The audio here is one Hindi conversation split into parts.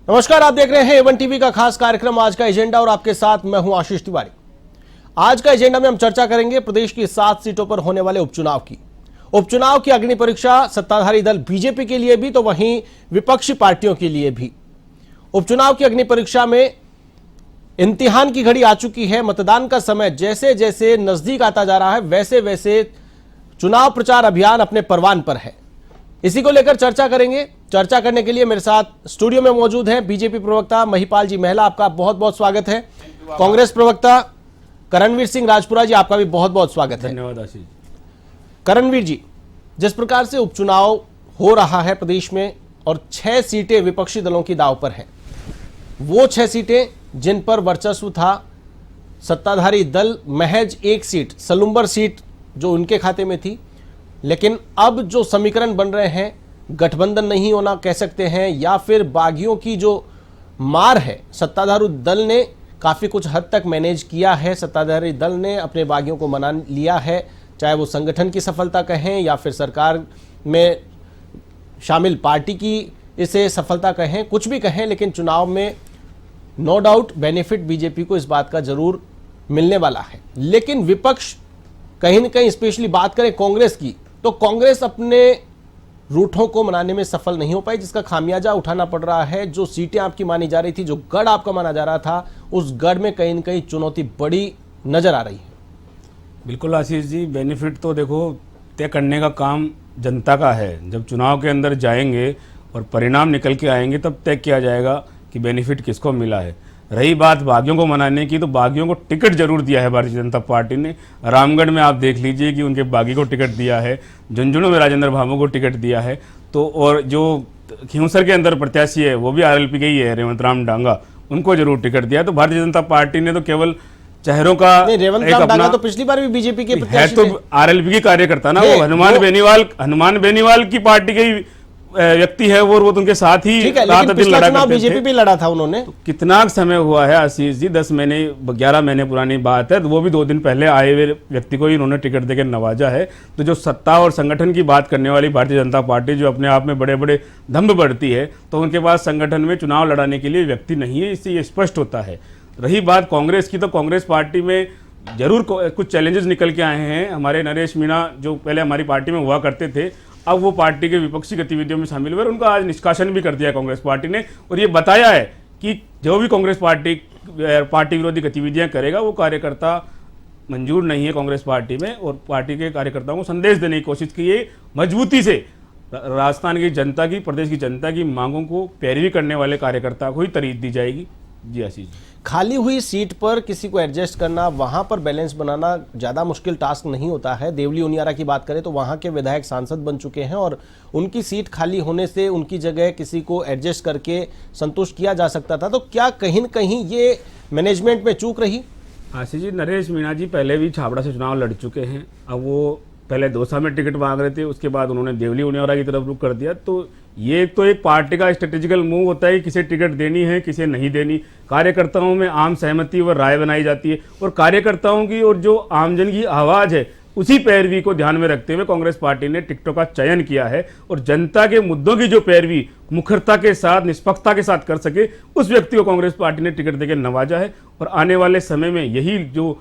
नमस्कार, आप देख रहे हैं A1 टीवी का खास कार्यक्रम आज का एजेंडा और आपके साथ मैं हूं आशीष तिवारी। आज का एजेंडा में हम चर्चा करेंगे प्रदेश की 7 सीटों पर होने वाले उपचुनाव की। उपचुनाव की अग्नि परीक्षा सत्ताधारी दल बीजेपी के लिए भी तो वहीं विपक्षी पार्टियों के लिए भी। उपचुनाव की अग्नि परीक्षा में इम्तिहान की घड़ी आ चुकी है। मतदान का समय जैसे जैसे नजदीक आता जा रहा है वैसे वैसे चुनाव प्रचार अभियान अपने परवान पर है। इसी को लेकर चर्चा करेंगे। चर्चा करने के लिए मेरे साथ स्टूडियो में मौजूद हैं बीजेपी प्रवक्ता महिपाल जी महला, आपका बहुत बहुत स्वागत है। कांग्रेस प्रवक्ता करणवीर सिंह राजपुरा जी, आपका भी बहुत बहुत स्वागत है। धन्यवाद आशीष। करणवीर जी, जिस प्रकार से उपचुनाव हो रहा है प्रदेश में और 6 सीटें विपक्षी दलों की दांव पर हैं, वो 6 सीटें जिन पर वर्चस्व था सत्ताधारी दल महज 1 सीट सलुम्बर सीट जो उनके खाते में थी, लेकिन अब जो समीकरण बन रहे हैं गठबंधन नहीं होना कह सकते हैं या फिर बागियों की जो मार है, सत्ताधारी दल ने काफ़ी कुछ हद तक मैनेज किया है। सत्ताधारी दल ने अपने बागियों को मना लिया है, चाहे वो संगठन की सफलता कहें या फिर सरकार में शामिल पार्टी की इसे सफलता कहें, कुछ भी कहें, लेकिन चुनाव में नो डाउट बेनिफिट बीजेपी को इस बात का जरूर मिलने वाला है। लेकिन विपक्ष कहीं न कहीं, स्पेशली बात करें कांग्रेस की, तो कांग्रेस अपने रूठों को मनाने में सफल नहीं हो पाई, जिसका खामियाजा उठाना पड़ रहा है। जो सीटें आपकी मानी जा रही थी, जो गढ़ आपका माना जा रहा था, उस गढ़ में कहीं न कहीं चुनौती बड़ी नजर आ रही है। बिल्कुल आशीष जी, बेनिफिट तो देखो तय करने का काम जनता का है। जब चुनाव के अंदर जाएंगे और परिणाम निकल के आएंगे तब तय किया जाएगा कि बेनिफिट किसको मिला है। रही बात बागियों को मनाने की, तो बागियों को टिकट जरूर दिया है भारतीय जनता पार्टी ने। रामगढ़ में आप देख लीजिए कि उनके बागी को टिकट दिया है, झुंझुनू में राजेंद्र भाभो को टिकट दिया है। तो और जो खींवसर के अंदर प्रत्याशी है वो भी आरएलपी के ही है, रेवंत राम डांगा, उनको जरूर टिकट दिया। तो भारतीय जनता पार्टी ने तो केवल चेहरों का रेवंत राम डांगा तो पिछली बार भी बीजेपी के है, तो आरएलपी की कार्यकर्ता ना, वो हनुमान बेनीवाल की पार्टी के ही व्यक्ति है वो तो उनके साथ ही रात दिन लड़ा करते थे। बीजेपी भी लड़ा था उन्होंने। तो कितना समय हुआ है आशीष जी, 11 महीने पुरानी बात है। तो वो भी 2 दिन पहले आए हुए व्यक्ति को ही उन्होंने टिकट देकर नवाजा है। तो जो सत्ता और संगठन की बात करने वाली भारतीय जनता पार्टी, जो अपने आप में बड़े बड़े दम्भ बढ़ती है, तो उनके पास संगठन में चुनाव लड़ाने के लिए व्यक्ति नहीं है, इससे ये स्पष्ट होता है। रही बात कांग्रेस की, तो कांग्रेस पार्टी में जरूर कुछ चैलेंजेस निकल के आए हैं। हमारे नरेश मीणा जो पहले हमारी पार्टी में हुआ करते थे, अब वो पार्टी के विपक्षी गतिविधियों में शामिल हुए। उनका आज निष्कासन भी कर दिया कांग्रेस पार्टी ने, और ये बताया है कि जो भी कांग्रेस पार्टी विरोधी गतिविधियां करेगा वो कार्यकर्ता मंजूर नहीं है कांग्रेस पार्टी में। और पार्टी के कार्यकर्ताओं को संदेश देने की कोशिश की है मजबूती से। राजस्थान की जनता की, प्रदेश की जनता की मांगों को पैरवी करने वाले कार्यकर्ता को ही तरजीह दी जाएगी। जी आशीष जी, खाली हुई सीट पर किसी को एडजस्ट करना, वहां पर बैलेंस बनाना ज़्यादा मुश्किल टास्क नहीं होता है। देवली उनियारा की बात करें तो वहां के विधायक सांसद बन चुके हैं और उनकी सीट खाली होने से उनकी जगह किसी को एडजस्ट करके संतुष्ट किया जा सकता था। तो क्या कहीं न कहीं ये मैनेजमेंट में चूक रही? आशीष जी, नरेश मीणा जी पहले भी छाबड़ा से चुनाव लड़ चुके हैं। अब वो पहले दौसा में टिकट मांग रहे थे, उसके बाद उन्होंने देवली उनियारा की तरफ रुख कर दिया। तो ये तो एक पार्टी का स्ट्रेटेजिकल मूव होता है, किसे टिकट देनी है किसे नहीं देनी। कार्यकर्ताओं में आम सहमति व राय बनाई जाती है, और कार्यकर्ताओं की और जो आमजन की आवाज़ है उसी पैरवी को ध्यान में रखते हुए कांग्रेस पार्टी ने टिकटों का चयन किया है। और जनता के मुद्दों की जो पैरवी मुखरता के साथ, निष्पक्षता के साथ कर सके, उस व्यक्ति को कांग्रेस पार्टी ने टिकट देकर नवाजा है। और आने वाले समय में यही जो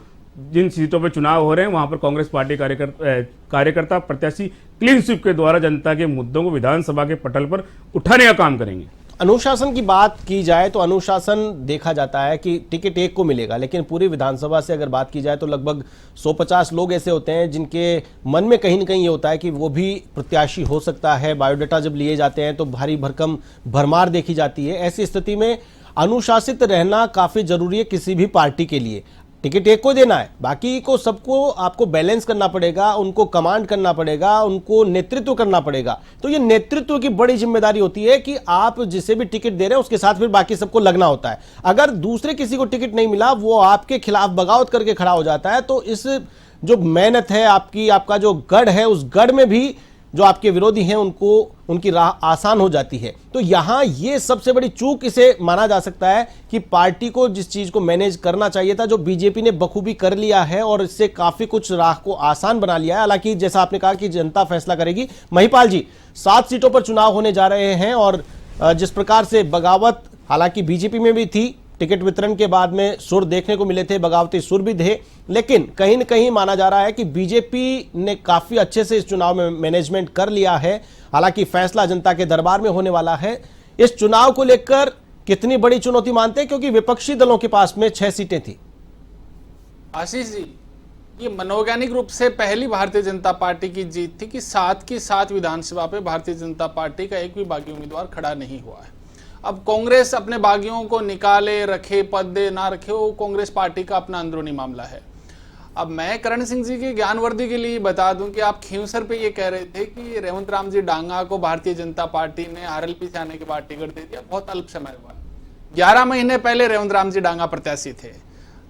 जिन सीटों पर चुनाव हो रहे हैं वहां पर कांग्रेस पार्टी कार्यकर्ता प्रत्याशी क्लीन स्वीप के द्वारा जनता के मुद्दों को विधानसभा के पटल पर उठाने का काम करेंगे। अनुशासन की बात की जाए तो अनुशासन देखा जाता है कि टिकट एक को मिलेगा, लेकिन पूरी विधानसभा से अगर बात की जाए तो लगभग 150 लोग ऐसे होते हैं जिनके मन में कहीं न कहीं ये होता है कि वो भी प्रत्याशी हो सकता है। बायोडाटा जब लिए जाते हैं तो भारी भरकम भरमार देखी जाती है। ऐसी स्थिति में अनुशासित रहना काफ़ी जरूरी है किसी भी पार्टी के लिए। टिकट एक को देना है, बाकी को सबको आपको बैलेंस करना पड़ेगा, उनको कमांड करना पड़ेगा, उनको नेतृत्व करना पड़ेगा। तो ये नेतृत्व की बड़ी जिम्मेदारी होती है कि आप जिसे भी टिकट दे रहे हैं उसके साथ फिर बाकी सबको लगना होता है। अगर दूसरे किसी को टिकट नहीं मिला, वो आपके खिलाफ बगावत करके खड़ा हो जाता है, तो इस जो मेहनत है आपका जो गढ़ है, उस गढ़ में भी जो आपके विरोधी हैं उनको उनकी राह आसान हो जाती है। तो यहां ये सबसे बड़ी चूक इसे माना जा सकता है कि पार्टी को जिस चीज को मैनेज करना चाहिए था, जो बीजेपी ने बखूबी कर लिया है और इससे काफी कुछ राह को आसान बना लिया है। हालांकि जैसा आपने कहा कि जनता फैसला करेगी। महिपाल जी, 7 सीटों पर चुनाव होने जा रहे हैं और जिस प्रकार से बगावत हालांकि बीजेपी में भी थी, टिकट वितरण के बाद में सुर देखने को मिले थे, बगावती सुर भी थे, लेकिन कहीं न कहीं माना जा रहा है कि बीजेपी ने काफी अच्छे से इस चुनाव में मैनेजमेंट कर लिया है। हालांकि फैसला जनता के दरबार में होने वाला है। इस चुनाव को लेकर कितनी बड़ी चुनौती मानते हैं, क्योंकि विपक्षी दलों के पास में 6 सीटें थी। आशीष जी, ये मनोवैज्ञानिक रूप से पहली भारतीय जनता पार्टी की जीत थी कि 7 की 7 विधानसभा पे भारतीय जनता पार्टी का एक भी बागी उम्मीदवार खड़ा नहीं हुआ है। अब कांग्रेस अपने बागियों को निकाले रखे, पद दे ना रखे, वो कांग्रेस पार्टी का अपना अंदरूनी मामला है। अब मैं करण सिंह जी की ज्ञानवर्द्धि के लिए बता दूं कि आप खींवसर पे ये कह रहे थे कि रेवंत राम जी डांगा को भारतीय जनता पार्टी ने आरएलपी से आने के बाद टिकट दे दिया। बहुत अल्प समय हुआ, 11 महीने पहले रेवंत राम जी डांगा प्रत्याशी थे।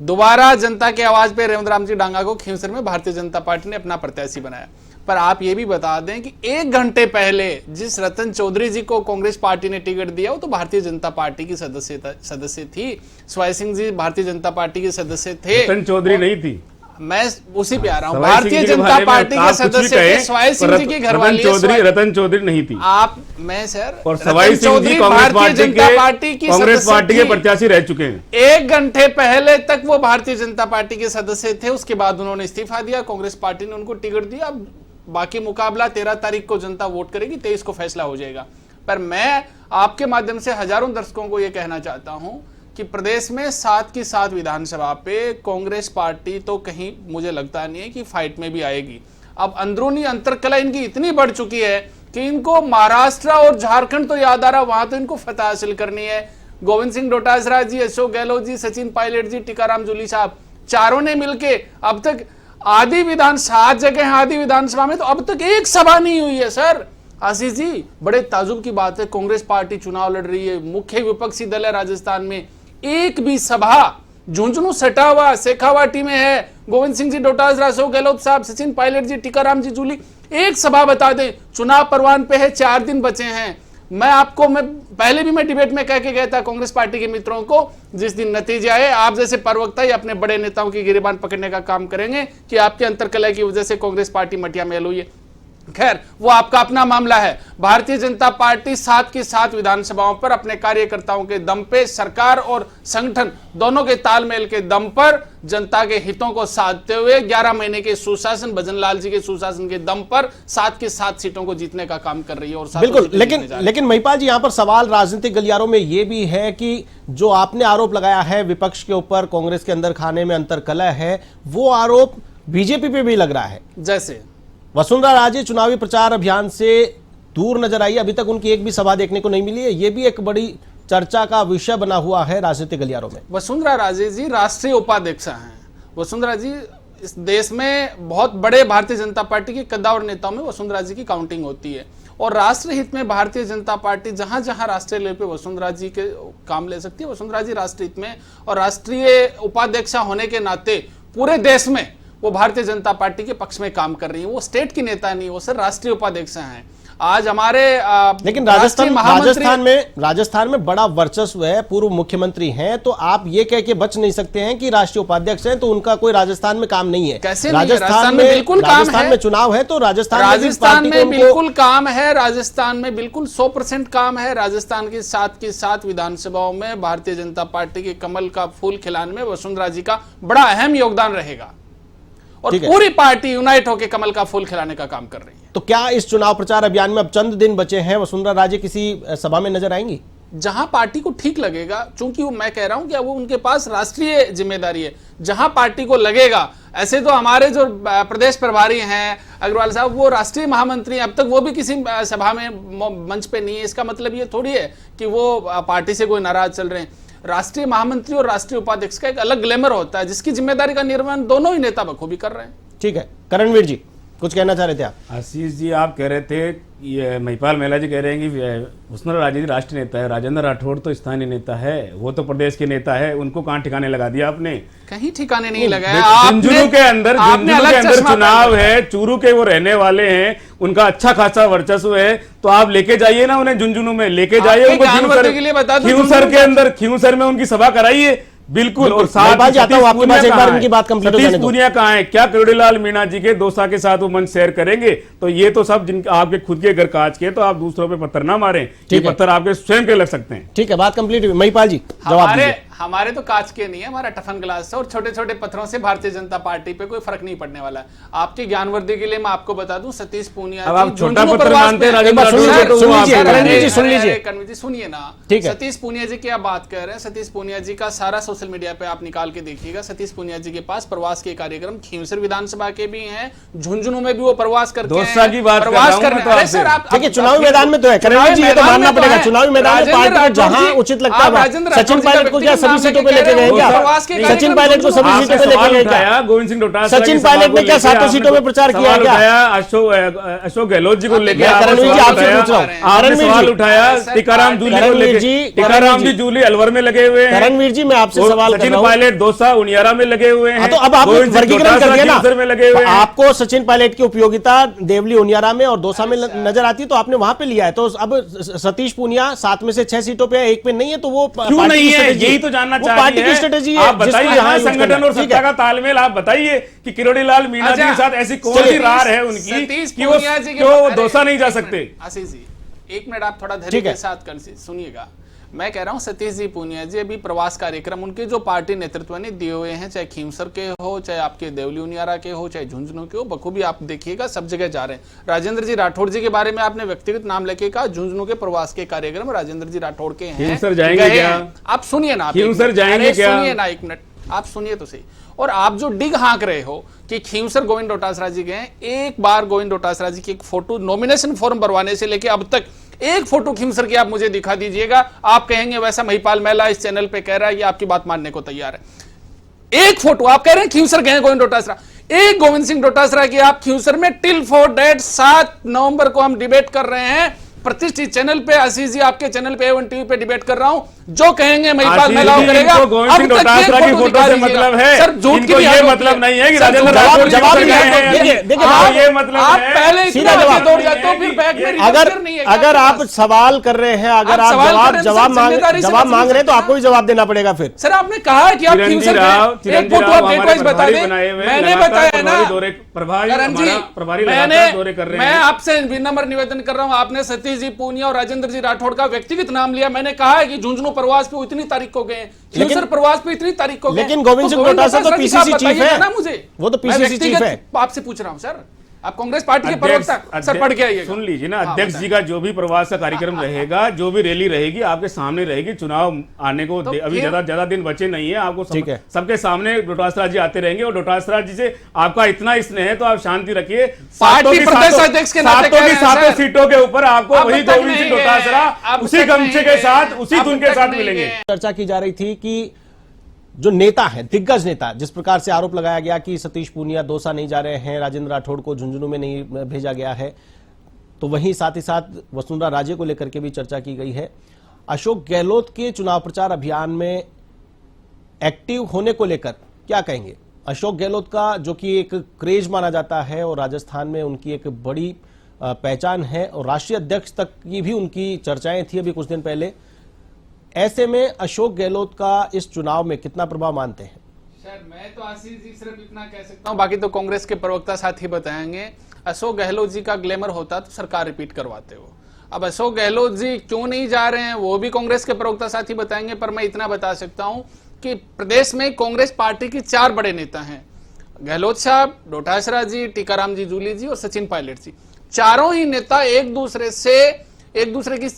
दोबारा जनता के आवाज पे रेवंत राम जी डांगा को खींवसर में भारतीय जनता पार्टी ने अपना प्रत्याशी बनाया। पर आप ये भी बता दें कि 1 घंटे पहले जिस रतन चौधरी जी को कांग्रेस पार्टी ने टिकट दिया वो तो भारतीय जनता पार्टी की सदस्य थी। स्वाई सिंह जी भारतीय जनता पार्टी के सदस्य थे। रतन चौधरी नहीं थी, मैं उसी पे आ रहा हूँ। भारतीय जनता पार्टी के सदस्य थे। स्वाई सिंह जी की घरवाली रतन चौधरी नहीं थी। आप मैं सर और स्वाई सिंह जी भारतीय जनता पार्टी की कांग्रेस पार्टी के प्रत्याशी रह चुके हैं। 1 घंटे पहले तक वो भारतीय जनता पार्टी के सदस्य थे। उसके बाद उन्होंने इस्तीफा दिया, कांग्रेस पार्टी ने उनको टिकट दिया। अब बाकी मुकाबला 13 तारीख को जनता वोट करेगी, 23 को फैसला हो जाएगा। पर मैं आपके माध्यम से हजारों दर्शकों को यह कहना चाहता हूं कि प्रदेश में 7 की 7 विधानसभा पे कांग्रेस पार्टी तो कहीं मुझे लगता नहीं है कि फाइट में भी आएगी। अब अंदरूनी अंतरकला इनकी इतनी बढ़ चुकी है कि इनको महाराष्ट्र और झारखंड तो याद आ रहा, वहां तो इनको फतह हासिल करनी है। गोविंद सिंह डोटासरा जी, अशोक गहलोत जी, सचिन पायलट जी, टीकाराम जूली साहब, चारों ने मिलके अब तक 7 जगह आदि विधानसभा में तो अब तक एक सभा नहीं हुई है सर। आशीष जी, बड़े ताजुब की बात है, कांग्रेस पार्टी चुनाव लड़ रही है, मुख्य विपक्षी दल है राजस्थान में, एक भी सभा झुंझुनू सटावा शेखावाटी में है। गोविंद सिंह जी डोटासरा, अशोक गहलोत साहब, सचिन पायलट जी, टीकाराम जी जूली, एक सभा बता दें। चुनाव परवान पे है, 4 दिन बचे हैं। मैं पहले भी मैं डिबेट में कह के गया था कांग्रेस पार्टी के मित्रों को, जिस दिन नतीजे आए आप जैसे प्रवक्ता ही अपने बड़े नेताओं की गिरेबान पकड़ने का काम करेंगे कि आपके अंतरकलह की वजह से कांग्रेस पार्टी मटिया मेल हुई है। खैर, वो आपका अपना मामला है। भारतीय जनता पार्टी 7 की 7 विधानसभाओं पर अपने कार्यकर्ताओं के दम पे, सरकार और संगठन दोनों के तालमेल के दम पर, जनता के हितों को साधते हुए 11 महीने के सुशासन, भजनलाल जी के सुशासन के दम पर 7 की 7 सीटों को जीतने का काम कर रही है। और बिल्कुल, लेकिन महिपाल जी, यहां पर सवाल राजनीतिक गलियारों में यह भी है कि जो आपने आरोप लगाया है विपक्ष के ऊपर, कांग्रेस के अंदर खाने में अंतरकलह है, वो आरोप बीजेपी पे भी लग रहा है। जैसे वसुंधरा राजे चुनावी प्रचार अभियान से दूर नजर आई, अभी तक उनकी एक भी सभा देखने को नहीं मिली है। यह भी एक बड़ी चर्चा का विषय बना हुआ है राजनीतिक गलियारों में। वसुंधरा राजे जी राष्ट्रीय उपाध्यक्ष हैं। वसुंधरा जी इस देश में बहुत बड़े भारतीय जनता पार्टी के कद्दावर नेताओं में वसुंधरा जी की काउंटिंग होती है। और राष्ट्र हित में भारतीय जनता पार्टी जहां जहां राष्ट्रीय लेवल पे वसुंधरा जी के काम ले सकती है, वसुंधरा जी राष्ट्र हित में और राष्ट्रीय उपाध्यक्ष होने के नाते पूरे देश में वो भारतीय जनता पार्टी के पक्ष में काम कर रही है। वो स्टेट की नेता नहीं, वो सर राष्ट्रीय उपाध्यक्ष हैं। आज हमारे लेकिन राजस्थान में बड़ा वर्चस्व है, पूर्व मुख्यमंत्री हैं, तो आप ये कह के बच नहीं सकते हैं कि राष्ट्रीय उपाध्यक्ष हैं तो उनका कोई राजस्थान में काम नहीं है। कैसे राजस्थान में बिल्कुल राजस्थान में चुनाव है तो राजस्थान में बिल्कुल काम है। राजस्थान में बिल्कुल 100% काम है। राजस्थान की 7 की 7 विधानसभाओं में भारतीय जनता पार्टी के कमल का फूल खिलाने में वसुंधरा जी का बड़ा अहम योगदान रहेगा और पूरी पार्टी यूनाइट होकर कमल का फूल खिलाने का काम कर रही है। तो क्या इस चुनाव प्रचार अभियान में अब चंद दिन बचे हैं, वसुंधरा राजे किसी सभा में नजर आएंगी? जहां पार्टी को ठीक लगेगा, चूंकि मैं कह रहा हूं कि वो उनके पास राष्ट्रीय जिम्मेदारी है, जहां पार्टी को लगेगा। ऐसे तो हमारे जो प्रदेश प्रभारी हैं अग्रवाल साहब, वो राष्ट्रीय महामंत्री, अब तक वो भी किसी सभा में मंच पे नहीं है। इसका मतलब ये थोड़ी है कि वो पार्टी से कोई नाराज चल रहे हैं। राष्ट्रीय महामंत्री और राष्ट्रीय उपाध्यक्ष का एक अलग ग्लैमर होता है, जिसकी जिम्मेदारी का निर्वहन दोनों ही नेता बखूबी कर रहे हैं। ठीक है, करणवीर जी कुछ कहना चाह रहे थे आप? आशीष जी, आप कह रहे थे, ये महिपाल महिला जी कह रहे हैं कि वसुंधरा राजे जी राष्ट्रीय नेता है, राजेंद्र राठौड़ तो स्थानीय नेता है, वो तो प्रदेश के नेता है, उनको कहां ठिकाने लगा दिया आपने? कहीं ठिकाने नहीं लगाया। झुंझुनू के अंदर चुनाव है, चूरू के वो रहने वाले हैं, उनका अच्छा खासा वर्चस्व है, तो आप लेके जाइए ना उन्हें, झुंझुनू में लेके जाइए, खींवसर के अंदर, खींवसर में उनकी सभा कराइए, बिल्कुल। और महिपाल जी, आता हूं आपके पास, एक बार इनकी बात कंप्लीट हो जाने सतीश दो। पूनिया कहाँ है? क्या करोड़ीलाल मीणा जी के दौसा के साथ वो मंच शेयर करेंगे? तो ये तो सब जिन आपके खुद के घर कांच के, तो आप दूसरों पे पत्थर ना मारें, ये पत्थर आपके स्वयं के लग सकते हैं। ठीक है, बात कंप्लीट हुई। महिपाल जी जवाब दीजिए। हमारे तो कांच के नहीं है, हमारा टफन ग्लास है, और छोटे छोटे पत्थरों से भारतीय जनता पार्टी पे कोई फर्क नहीं पड़ने वाला है। आपकी ज्ञानवर्द्धि के लिए मैं आपको बता दूं, सतीश पूनिया अब आप छोटा पत्थर मानते हैं राजेंद्र राठौड़ को, तो वो आप करणवीर जी सुन लीजिए। करणवीर जी सुनिए ना, ठीक है। सतीश पूनिया जी की आप बात कर रहे हैं, सतीश पूनिया जी का सारा सोशल मीडिया पे आप निकाल के देखिएगा। सतीश पूनिया जी के पास प्रवास के कार्यक्रम खींवसर विधानसभा के भी हैं, झुंझुनू में भी वो प्रवास करके दौसा की बात कर रहा हूं मैं तो आपसे। देखिए, चुनावी मैदान में तो है करणवीर जी, ये तो मानना पड़ेगा। चुनावी मैदान में पार्टी को जहां उचित लगता है, सचिन पायलट को क्या सभी सीटों पे लेके गए क्या? सचिन पायलट को सभी सीटों पे लेके गए क्या? गोविंद सिंह डोटासरा, सचिन पायलट ने क्या 7 सीटों पे प्रचार किया क्या? अशोक गहलोत जी को लेकर करणवीर जी आपसे पूछ रहा हूं, आपने सवाल उठाया, टीकाराम जूली को लेकर, टीकाराम जी जूली अलवर में लगे हुए हैं। करणवीर जी मैं आपसे सवाल कर सचिन रहा हूं। पायलट दौसा उनियारा में लगे हुए हैं। तो अब आप वर्गीकरण कर दिया ना, में लगे हुए हैं। आपको सचिन पायलट की उपयोगिता देवली उनियारा में और दौसा में नजर आती है, तो आपने वहां पे लिया है। तो अब सतीश पूनिया 7 में से 6 सीटों पे है, 1 पे नहीं है, तो वो क्यों नहीं है? यही तो जानना चाह रही है। पार्टी की स्ट्रेटेजी है। आप बताइए, यहाँ संगठन और सत्ता का तालमेल आप बताइए कि किरोड़ीलाल मीणा जी के साथ ऐसी कौन सी राह है उनकी कि वो दौसा नहीं जा सकते? आशीष जी, 1 मिनट आप थोड़ा धैर्य के साथ सुनिएगा। मैं कह रहा हूं सतीश जी पूनिया जी अभी प्रवास कार्यक्रम उनके जो पार्टी नेतृत्व ने दिए हुए हैं, चाहे खींवसर के हो, चाहे आपके देवली उनियारा के हो, चाहे झुंझुनू के हो, बखूबी आप देखिएगा सब जगह जा रहे हैं। राजेंद्र जी राठौड़ जी के बारे में आपने व्यक्तिगत नाम लेके कहा, झुंझुनू के प्रवास के कार्यक्रम राजेंद्र जी राठौड़ के हैं। खींवसर जाएंगे क्या? आप सुनिए ना, खींवसर जाएंगे क्या? सुनिए ना 1 मिनट, आप सुनिए तो सही। और आप जो डिग हाँक रहे हो कि खींवसर गोविंद डोटासरा जी गए, एक बार गोविंद डोटासरा जी की एक फोटो नॉमिनेशन फॉर्म भरवाने से लेके अब तक एक फोटो खींवसर की आप मुझे दिखा दीजिएगा। आप कहेंगे वैसा महिपाल महला इस चैनल पे कह रहा है, ये आपकी बात मानने को तैयार है। एक फोटो आप कह रहे हैं खींवसर गए गोविंद डोटासरा, एक गोविंद सिंह डोटासरा की आप खींवसर में टिल फॉर डेट 7 नवंबर को हम डिबेट कर रहे हैं प्रतिष्ठित चैनल पे। आशीष जी आपके चैनल पे A1 टीवी पे डिबेट कर रहा हूं, जो कहेंगे महिपाल महला करेगा। गोविंद सिंह डोटासरा की फोटो से मतलब है, सर झूठ की ये मतलब नहीं है कि राजेंद्र राठौड़ जवाब ये मतलब आप है। पहले सीधा जवाब दौड़ जाते हो, फिर बैक में रिवर्स नहीं है। अगर आप सवाल कर रहे हैं, अगर आप जवाब मांग रहे हैं, तो आपको भी जवाब देना पड़ेगा। फिर सर आपने कहा कि आप खींवसर गए, एक फोटो आप डेट वाइज बता दें। मैंने बताया ना, करण जी मैं आपसे विनम्र निवेदन कर रहा हूं, आपने सतीश जी पूनिया और राजेंद्र जी राठौड़ का व्यक्तिगत नाम लिया। मैंने कहा है कि झुंझुनू प्रवास पे इतनी तारीख को गए, खींवसर प्रवास पे इतनी तारीख को गए। लेकिन गोविंद सिंह डोटासरा तो पीसीसी चीफ है ना, मुझे वो तो पीसीसी चीफ है। आपसे पूछ रहा हूं सर, आप कांग्रेस पार्टी के प्रवक्ता, सर पढ़ के आइएगा। सुन लीजिए ना, अध्यक्ष जी का जो भी प्रवास का कार्यक्रम रहेगा, जो भी रैली रहेगी, आपके सामने रहेगी। चुनाव आने को अभी ज्यादा दिन बचे नहीं है, आपको सबके सामने डोटासरा जी आते रहेंगे। और डोटासरा जी से आपका इतना स्नेह है तो आप शांति रखिए। पार्टी प्रदेश अध्यक्ष के नाते कह रहे हैं 7 सीटों के ऊपर आपको वही गोविंद सिंह डोटासरा उसी गमछे के साथ, उसी धुन के साथ मिलेंगे। चर्चा की जा रही थी कि जो नेता है, दिग्गज नेता, जिस प्रकार से आरोप लगाया गया कि सतीश पूनिया दौसा नहीं जा रहे हैं, राजेंद्र राठौड़ को झुंझुनू में नहीं भेजा गया है, तो वहीं साथ ही साथ वसुंधरा राजे को लेकर के भी चर्चा की गई है। अशोक गहलोत के चुनाव प्रचार अभियान में एक्टिव होने को लेकर क्या कहेंगे? अशोक गहलोत का जो कि एक क्रेज माना जाता है और राजस्थान में उनकी एक बड़ी पहचान है और राष्ट्रीय अध्यक्ष तक की भी उनकी चर्चाएं थी अभी कुछ दिन पहले। ऐसे में अशोक गहलोत का इस चुनाव में कितना प्रभाव मानते हैं? सर मैं तो आशीष जी सिर्फ इतना कह सकता हूं, बाकी तो कांग्रेस के प्रवक्ता साथी बताएंगे। अशोक गहलोत जी का ग्लैमर होता तो सरकार रिपीट करवाते हो। अब अशोक गहलोत जी क्यों नहीं जा रहे हैं वो भी कांग्रेस के प्रवक्ता साथी बताएंगे, पर मैं इतना बता सकता हूं कि प्रदेश में कांग्रेस पार्टी की 4 बड़े नेता हैं, गहलोत साहब, डोटासरा जी, टीकाराम जी जूली जी और सचिन पायलट जी। चारों ही नेता एक दूसरे की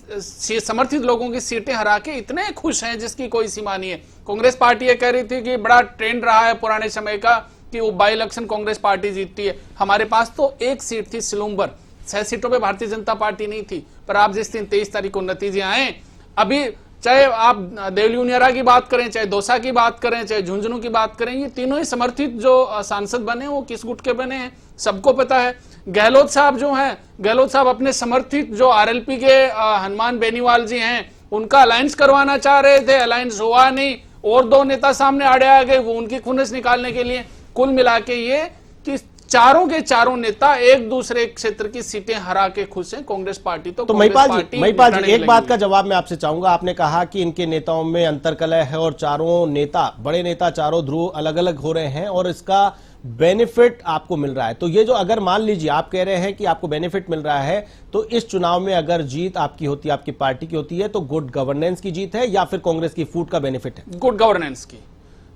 समर्थित लोगों की सीटें हरा के इतने खुश हैं जिसकी कोई सीमा नहीं है। कांग्रेस पार्टी ये कह रही थी कि बड़ा ट्रेंड रहा है पुराने समय का कि वो बाई इलेक्शन कांग्रेस पार्टी जीतती है। हमारे पास तो 1 सीट थी सिलुम्बर, 6 सीटों पे भारतीय जनता पार्टी नहीं थी। पर आप जिस दिन 23 तारीख को नतीजे आए, अभी चाहे आप देवली उनियारा की बात करें, चाहे दौसा की बात करें, चाहे झुंझुनू की बात करें, ये तीनों ही समर्थित जो सांसद बने वो किस गुट के बने हैं सबको पता है। गहलोत साहब जो हैं, गहलोत साहब अपने समर्थित जो आरएलपी के हनुमान बेनीवाल जी हैं उनका अलायंस करवाना चाह रहे थे, अलायंस हुआ नहीं। और 2 नेता सामने आड़े आ गए वो उनकी खुन्नस निकालने के लिए। कुल मिला के ये कि चारों के चारों नेता एक दूसरे क्षेत्र की सीटें हरा के खुश हैं। कांग्रेस पार्टी तो महिपाल जी एक बात का जवाब मैं आपसे चाहूंगा। आपने कहा कि इनके नेताओं में अंतरकलह है और चारों नेता, बड़े नेता चारों ध्रुव अलग अलग हो रहे हैं और इसका बेनिफिट आपको मिल रहा है। तो ये जो, अगर मान लीजिए आप कह रहे हैं कि आपको बेनिफिट मिल रहा है, तो इस चुनाव में अगर जीत आपकी होती है, आपकी पार्टी की होती है, तो गुड गवर्नेंस की जीत है या फिर कांग्रेस की फूट का बेनिफिट है? गुड गवर्नेंस की।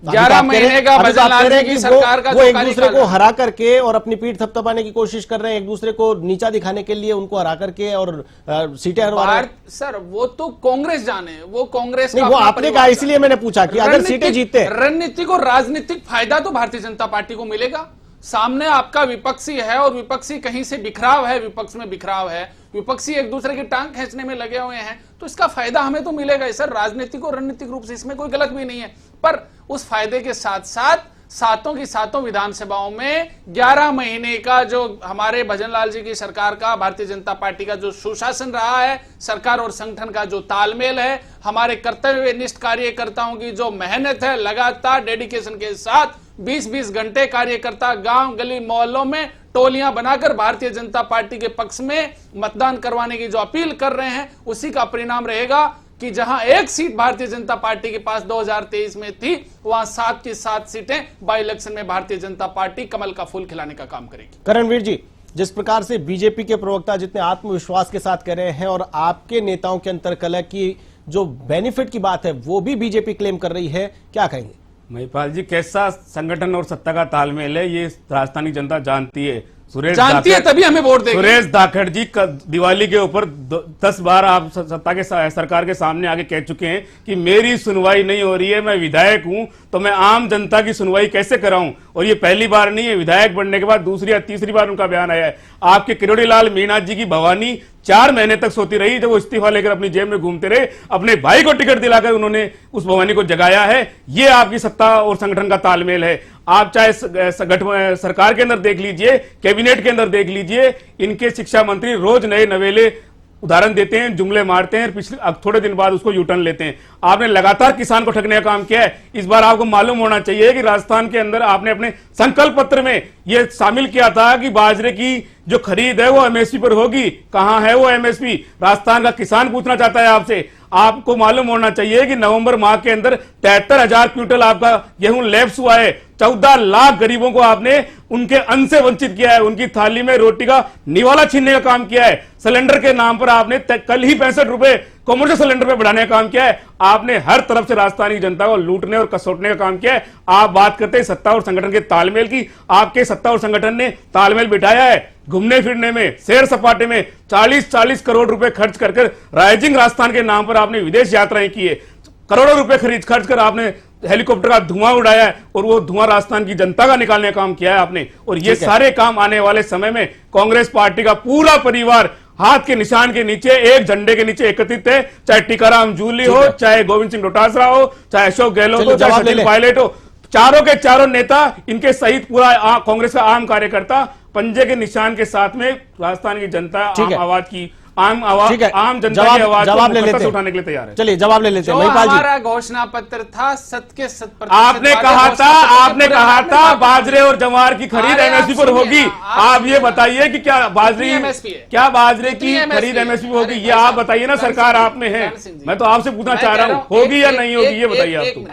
11 महीने का भजनलाल जी की सरकार का वो एक दूसरे को हरा करके और अपनी पीठ थपथपाने की कोशिश कर रहे हैं, एक दूसरे को नीचा दिखाने के लिए उनको हरा करके और सीटें हरवा रहे हैं। सर वो तो कांग्रेस जाने, वो कांग्रेस नहीं, वो आपने कहा, इसलिए मैंने पूछा कि अगर सीटें जीतते, रणनीतिक और राजनीतिक फायदा तो भारतीय जनता पार्टी को मिलेगा। सामने आपका विपक्षी है और विपक्षी कहीं से बिखराव है, विपक्ष में बिखराव है, विपक्षी एक दूसरे की टांग खींचने में लगे हुए हैं, तो इसका फायदा हमें तो मिलेगा ही सर, राजनीतिक और रणनीतिक रूप से इसमें कोई गलत भी नहीं है। पर उस फायदे के साथ साथ सातों की सातों विधानसभाओं में 11 महीने का जो हमारे भजनलाल जी की सरकार का, भारतीय जनता पार्टी का जो सुशासन रहा है, सरकार और संगठन का जो तालमेल है, हमारे कर्तव्यनिष्ठ कार्यकर्ताओं की जो मेहनत है, लगातार डेडिकेशन के साथ 20-20 घंटे कार्यकर्ता गांव गली मोहल्लों में टोलियां बनाकर भारतीय जनता पार्टी के पक्ष में मतदान करवाने की जो अपील कर रहे हैं, उसी का परिणाम रहेगा कि जहां एक सीट भारतीय जनता पार्टी के पास 2023 में थी, वहां 7 की 7 सीटें बाई इलेक्शन में भारतीय जनता पार्टी कमल का फूल खिलाने का काम करेगी। करणवीर जी, जिस प्रकार से बीजेपी के प्रवक्ता जितने आत्मविश्वास के साथ कह रहे हैं और आपके नेताओं के अंतरकलह की जो बेनिफिट की बात है वो भी बीजेपी क्लेम कर रही है, क्या कहेंगे? महिपाल जी, कैसा संगठन और सत्ता का तालमेल है ये राजस्थानी जनता जानती है। जानती है तभी हमें वोट देगी। सुरेश धाकड़ जी दिवाली के ऊपर 10 बार आप सत्ता के सरकार के सामने आके कह चुके हैं कि मेरी सुनवाई नहीं हो रही है, मैं विधायक हूं तो मैं आम जनता की सुनवाई कैसे कराऊं। और ये पहली बार नहीं है, विधायक बनने के बाद दूसरी या तीसरी बार उनका बयान आया है। आपके किरोड़ी लाल मीणा जी की भवानी 4 महीने तक सोती रही, जब वो इस्तीफा लेकर अपनी जेब में घूमते रहे, अपने भाई को टिकट दिलाकर उन्होंने उस भवानी को जगाया है। ये आपकी सत्ता और संगठन का तालमेल है। आप चाहे सरकार के अंदर देख लीजिए, कैबिनेट के अंदर देख लीजिए, इनके शिक्षा मंत्री रोज नए नवेले उदाहरण देते हैं, जुमले मारते हैं, पिछले अब थोड़े दिन बाद उसको यूटर्न लेते हैं। आपने लगातार किसान को ठगने का काम किया है। इस बार आपको मालूम होना चाहिए कि राजस्थान के अंदर आपने अपने संकल्प पत्र में यह शामिल किया था कि बाजरे की जो खरीद है वो एमएसपी पर होगी। कहां है वो एमएसपी? राजस्थान का किसान पूछना चाहता है आपसे। आपको मालूम होना चाहिए कि नवंबर माह के अंदर 73,000 क्विंटल आपका गेहूं लैप्स हुआ है। 14 लाख गरीबों को आपने उनके अन्न से वंचित किया है, उनकी थाली में रोटी का निवाला छीनने का काम किया है। सिलेंडर के नाम पर आपने कल ही 65 रुपए कमर्शियल सिलेंडर पे बढ़ाने का काम किया है। आपने हर तरफ से राजस्थानी जनता को लूटने और कसोटने का काम किया है। आप बात करते हैं सत्ता और संगठन के तालमेल की, आपके सत्ता और संगठन ने तालमेल बिठाया है। घूमने फिरने में, सैर सपाटे में 40-40 करोड़ रुपए खर्च कर राइजिंग राजस्थान के नाम पर आपने विदेश यात्राएं की है। करोड़ों रुपए खर्च कर आपने हेलीकॉप्टर का धुआं उड़ाया है और वो धुआं राजस्थान की जनता का निकालने का काम किया है आपने। और ये सारे काम आने वाले समय में कांग्रेस पार्टी का पूरा परिवार हाथ के निशान के नीचे, एक झंडे के नीचे एकत्रित है। चाहे टीकाराम जूली हो, चाहे गोविंद सिंह डोटासरा हो, चाहे अशोक गहलोत हो, चाहे सचिन पायलट हो, चारों के चारों नेता, इनके सहित पूरा कांग्रेस का आम कार्यकर्ता पंजे के निशान के साथ में राजस्थान की जनता आम आवाज की आम जनता की आवाज जवाब ले लेते हैं, उठाने के लिए तैयार है। चलिए जवाब ले लेते हैं। हमारा घोषणा पत्र था 100% आपने कहा था बाजरे और जवार की खरीद एमएसपी पर होगी। आप ये बताइए कि क्या बाजरे की खरीद एमएसपी पर होगी? ये आप बताइए ना, सरकार आप में है। मैं तो आपसे पूछना चाह रहा हूँ, होगी या नहीं होगी ये बताइए। आपको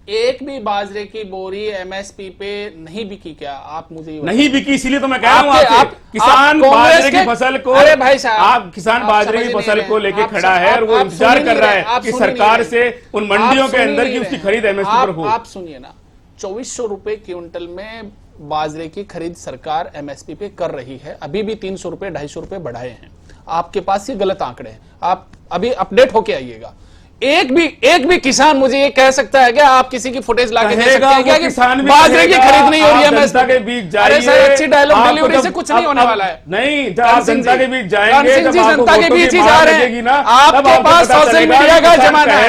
एक भी बाजरे की बोरी एमएसपी पे नहीं बिकी क्या? आप मुझे नहीं बिकी, इसीलिए तो मैं कह रहा हूं आपसे, किसान बाजरे की फसल को, अरे भाई साहब, आप किसान बाजरे की फसल को लेके खड़ा है और वो इंतजार कर रहा है कि सरकार से उन मंडियों के अंदर की उसकी खरीद एमएसपी पर हो। आप सुनिए ना, 2400 रुपए क्विंटल में बाजरे की खरीद सरकार एमएसपी पे कर रही है। अभी भी 300 रुपए 250 रुपए बढ़ाए हैं। आपके पास ये गलत आंकड़े हैं, आप अभी अपडेट होके आइएगा। एक भी किसान मुझे ये कह सकता है कि आप किसी की फुटेज लाके दे सकते हैं क्या कि बाजरे की खरीद नहीं हो रही है? जनता के बीच जाइए, अच्छी डायलॉग डिलीवरी से कुछ नहीं होने वाला है। नहीं, जब आप जनता के बीच जाएंगे, जनता के बीच ही जा रहे हैं। आपके पास सोशल मीडिया का जमाना है।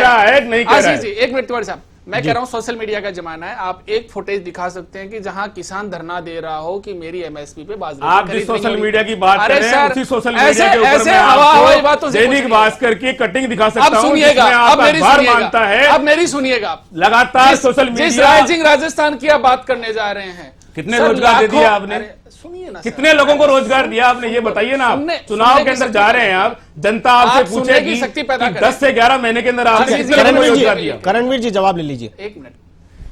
नहीं कह रहा है। एक मिनट तिवारी साहब, मैं कह रहा हूं सोशल मीडिया का जमाना है। आप एक फुटेज दिखा सकते हैं कि जहां किसान धरना दे रहा हो कि मेरी एमएसपी पे बाजरे आप जिस सोशल मीडिया की बात कर रहे हैं, उसी सोशल मीडिया के ऊपर मैं आपको दैनिक भास्कर की कटिंग दिखा सकता हूं। अब सुनिएगा, अब मेरी सुनिएगा। लगातार सोशल मीडिया, जिस राइजिंग राजस्थान की आप बात करने जा रहे हैं, कितने रोजगार दे दिए आपने? सुनिए ना, कितने लोगों को रोजगार दिया आपने, ये बताइए ना। आप चुनाव के अंदर जा रहे हैं, आप जनता आपसे पूछेगी शक्ति पैदा कि 10 से 11 महीने के अंदर आपने कितने लोगों को रोजगार दिया। करणवीर जी जवाब ले लीजिए। एक मिनट,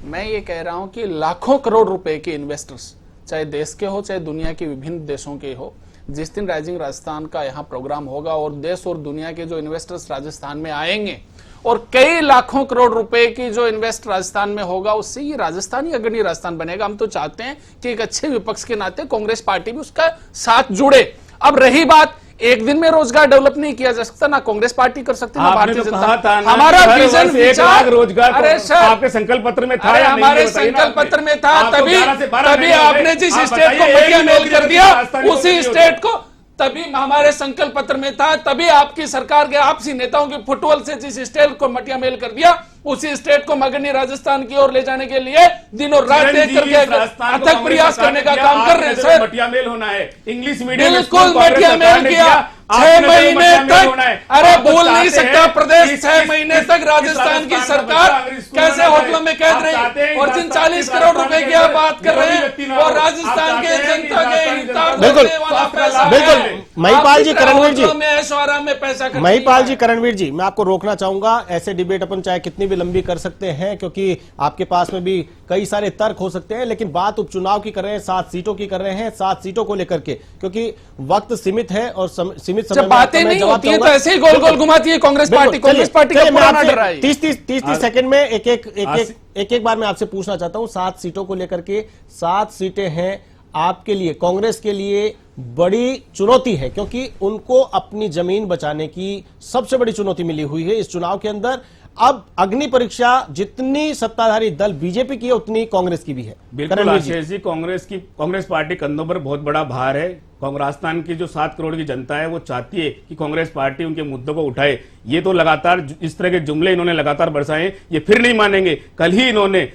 मैं ये कह रहा हूं कि लाखों करोड़ रुपए के इन्वेस्टर्स, चाहे देश के हो चाहे दुनिया के विभिन्न देशों के हो, जिस दिन राइजिंग राजस्थान का यहाँ प्रोग्राम होगा और देश और दुनिया के जो इन्वेस्टर्स राजस्थान में आएंगे और कई लाखों करोड़ रुपए की जो इन्वेस्ट राजस्थान में होगा, उससे ये राजस्थान ही अग्रणी राजस्थान बनेगा। हम तो चाहते हैं कि एक अच्छे विपक्ष के नाते कांग्रेस पार्टी भी उसका साथ जुड़े। अब रही बात, एक दिन में रोजगार डेवलप नहीं किया जा सकता, ना कांग्रेस पार्टी कर सकती, ना भारतीय जनता। हमारा विजन 1 लाख रोजगार आपके संकल्प पत्र में था, हमारे संकल्प पत्र में था, तभी आपने जिस स्टेट को मटिया मेल कर दिया, उसी स्टेट को, तभी हमारे संकल्प पत्र में था, तभी आपकी सरकार के आपसी नेताओं की फुटबॉल से जिस स्टेट को मटिया मेल कर दिया, उसी स्टेट को मगनी राजस्थान की ओर ले जाने के लिए दिनों रात एक करके अथक प्रयास करने का काम कर रहे हैं सर। मटिया मेल होना है, इंग्लिश मीडियम बिल्कुल मटिया मेल किया 6 महीने तक। अरे बोल नहीं सकता प्रदेश 6 महीने तक राजस्थान की सरकार कैसे होटलों में कैद रही, और जिन 40 करोड़ रुपए की आप बात कर रहे हैं और राजस्थान के जनता के हितार्थ करने वाला पैसा, बिल्कुल महिपाल जी, करणवीर जी, ऐश्वर्या में पैसा, महिपाल जी, करणवीर जी, मैं आपको रोकना चाहूंगा। ऐसे डिबेट अपन चाहे कितनी भी लंबी कर सकते हैं, क्योंकि आपके पास में भी कई सारे तर्क हो सकते हैं, लेकिन बात उपचुनाव की कर रहे हैं, 7 सीटों की कर रहे हैं, 7 सीटोों को लेकर के, क्योंकि वक्त सीमित है और सीमित समय में बातें नहीं होती है तो ऐसे ही गोल गोल घुमाती है कांग्रेस पार्टी का पुराना डर है। 30 सेकंड में एक बार मैं आपसे पूछना चाहता हूं, 7 सीटों को लेकर के, 7 सीटें हैं आपके लिए, कांग्रेस के लिए बड़ी चुनौती है, क्योंकि उनको अपनी जमीन बचाने की सबसे बड़ी चुनौती मिली हुई है इस चुनाव के अंदर। अब अग्नि परीक्षा जितनी सत्ताधारी दल बीजेपी की है उतनी कांग्रेस की भी है। बिल्कुल आशीष जी, कांग्रेस पार्टी कंधों पर बहुत बड़ा भार है। राजस्थान की जो 7 करोड़ की जनता है वो चाहती है कि कांग्रेस पार्टी उनके मुद्दों को उठाए। ये तो लगातार इस तरह के जुमले इन्होंने लगातार बरसाए, ये फिर नहीं मानेंगे। कल ही इन्होंने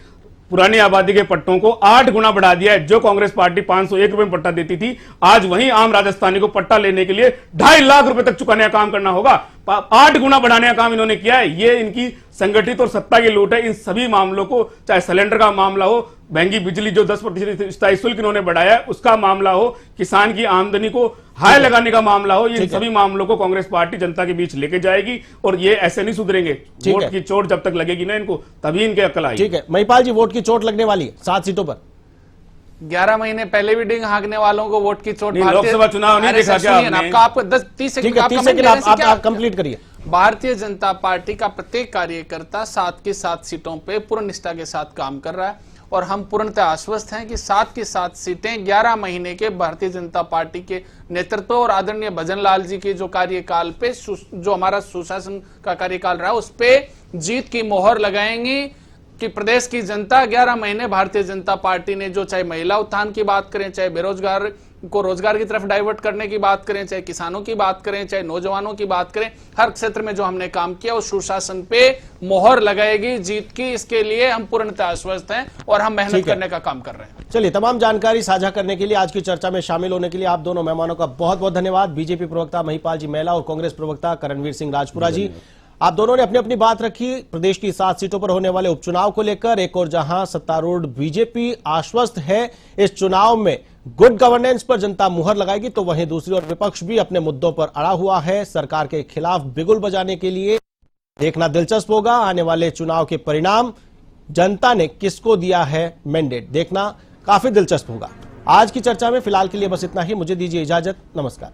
पुरानी आबादी के पट्टों को 8 गुना बढ़ा दिया है। जो कांग्रेस पार्टी 501 रुपए में पट्टा देती थी, आज वहीं आम राजस्थानी को पट्टा लेने के लिए 2.5 लाख रुपए तक चुकाने का काम करना होगा। 8 गुना बढ़ाने का काम इन्होंने किया है। ये इनकी संगठित और सत्ता की लूट है। इन सभी मामलों को, चाहे सिलेंडर का मामला हो, महंगी बिजली जो 10% स्थायी शुल्क इन्होंने बढ़ाया है उसका मामला हो, किसान की आमदनी को हाई लगाने का मामला हो, इन सभी मामलों को कांग्रेस पार्टी जनता के बीच लेके जाएगी और ये ऐसे नहीं सुधरेंगे। वोट की चोट जब तक लगेगी ना इनको, तभी इनके अकल आएगी। ठीक है महिपाल जी, वोट की चोट लगने वाली है 7 सीटों पर। 11 महीने पहले भी डिंग हाँकने वालों को वोट की चोट, लोकसभा चुनाव नहीं देखा क्या आपने? आपको 30 सेकंड आप कंप्लीट करिए। भारतीय जनता पार्टी का प्रत्येक कार्यकर्ता 7 की 7 सीटों पे पूर्ण निष्ठा के साथ काम कर रहा है और हम पूर्णतः आश्वस्त हैं कि 7 की 7 सीटें 11 महीने के भारतीय जनता पार्टी के नेतृत्व और आदरणीय भजन लाल जी के जो कार्यकाल पे, जो हमारा सुशासन का कार्यकाल रहा, उस पे जीत की मोहर लगाएंगी कि प्रदेश की जनता 11 महीने भारतीय जनता पार्टी ने जो, चाहे महिला उत्थान की बात करें, चाहे बेरोजगार को रोजगार की तरफ डाइवर्ट करने की बात करें, चाहे किसानों की बात करें, चाहे नौजवानों की बात करें, हर क्षेत्र में जो हमने काम किया उस सुशासन पे मोहर लगाएगी जीत की। इसके लिए हम पूर्णतः आश्वस्त हैं और हम मेहनत करने का काम कर रहे हैं। चलिए, तमाम जानकारी साझा करने के लिए, आज की चर्चा में शामिल होने के लिए आप दोनों मेहमानों का बहुत बहुत धन्यवाद। बीजेपी प्रवक्ता महिपाल जी मैला और कांग्रेस प्रवक्ता करणवीर सिंह राजपुरा जी, आप दोनों ने अपनी अपनी बात रखी प्रदेश की 7 सीटों पर होने वाले उपचुनाव को लेकर। एक और जहां सत्तारूढ़ बीजेपी आश्वस्त है इस चुनाव में गुड गवर्नेंस पर जनता मुहर लगाएगी, तो वहीं दूसरी ओर विपक्ष भी अपने मुद्दों पर अड़ा हुआ है सरकार के खिलाफ बिगुल बजाने के लिए। देखना दिलचस्प होगा आने वाले चुनाव के परिणाम, जनता ने किसको दिया है मैंडेट, देखना काफी दिलचस्प होगा। आज की चर्चा में फिलहाल के लिए बस इतना ही। मुझे दीजिए इजाजत, नमस्कार।